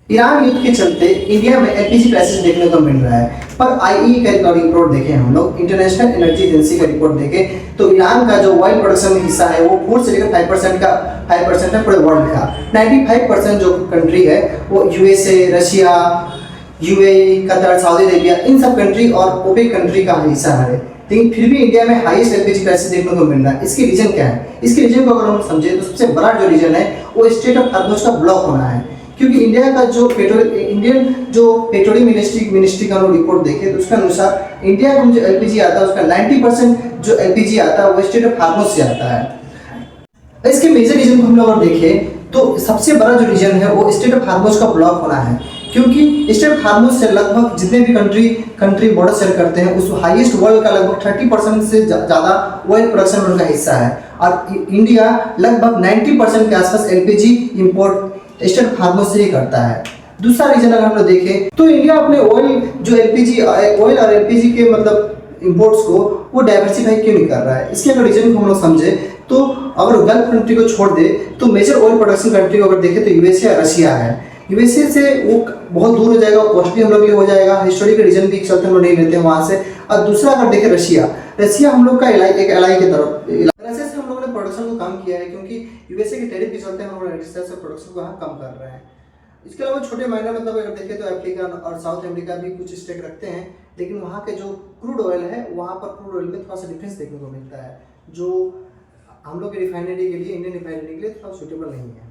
Iran युद्ध के चलते इंडिया में एलपीजी क्राइसिस देखने को मिल रहा है। पर आईईई का रिपोर्ट देखें, हम लोग इंटरनेशनल एनर्जी एजेंसी का रिपोर्ट देखें तो ईरान का जो ऑयल प्रोडक्शन में हिस्सा है वो 4 से लेकर 5% है पूरे वर्ल्ड का। 95% जो कंट्री है वो USA, Russia, UAE, Qatar, Saudi Arabia, इन सब कंट्री और ओपेक कंट्री का हिस्सा है। लेकिन फिर भी इंडिया में हाईएस्ट एलपीजी क्राइसिस देखने को मिल रहा है। इसके रीजन क्या है? इसके रीजन को अगर हम समझे तो सबसे बड़ा जो रीजन है वो स्ट्रेट ऑफ हॉर्मुज का ब्लॉक होना है। क्योंकि इंडिया का जो इंडियन जो पेट्रोलियम मिनिस्ट्री का रिपोर्ट देखे तो उसके अनुसार इंडिया का जो एलपीजी आता है उसका 90% जो एलपीजी आता है वो स्ट्रेट ऑफ हॉर्मुज से आता है। इसके मेजर रीजन को हम लोग देखें तो सबसे बड़ा जो रीजन है वो स्ट्रेट ऑफ हॉर्मुज का ब्लॉक होना है। क्योंकि स्ट्रेट ऑफ हॉर्मुज से लगभग जितने भी कंट्री बॉर्डर शेयर करते हैं उस हाईएस्ट वर्ल्ड का लगभग 30% से ज़्यादा ऑयल प्रोडक्शन में उनका हिस्सा है। और इंडिया लगभग 90% के आसपास LPG import straight of Hormuz से ही करता है। दूसरा रीजन अगर हम लोग देखें तो इंडिया अपने ऑयल और एलपीजी के मतलब इंपोर्ट्स को वो डाइवर्सिफाई क्यों नहीं कर रहा है? इसके अगर रीजन को हम लोग समझे तो अगर गल्फ कंट्री को छोड़ दे तो मेजर ऑयल प्रोडक्शन कंट्री को अगर देखें तो यूएसए और रशिया है। यूएसए से वो बहुत दूर हो जाएगा, कॉस्टली हम लोग के लिए हो जाएगा, हिस्टोरिकल रीजन भी चलते हम लोग नहीं लेते वहाँ से। और दूसरा अगर देखें रशिया हम लोग का एक एलाई की तरफ, रशिया से हम लोगों ने प्रोडक्शन को कम किया है क्योंकि यूएसए के टैरिफ के चलते हम लोग रशिया से प्रोडक्शन को यहाँ कम कर रहे हैं। इसके अलावा छोटे मायने मतलब अगर देखें तो अफ्रीका और साउथ अमेरिका भी कुछ स्टेक रखते हैं, लेकिन वहाँ के जो क्रूड ऑयल है वहाँ पर क्रूड ऑयल में थोड़ा सा डिफरेंस देखने को मिलता है जो हम लोग की रिफाइनरी के लिए, इंडियन रिफाइनरी के लिए थोड़ा सूटेबल नहीं है।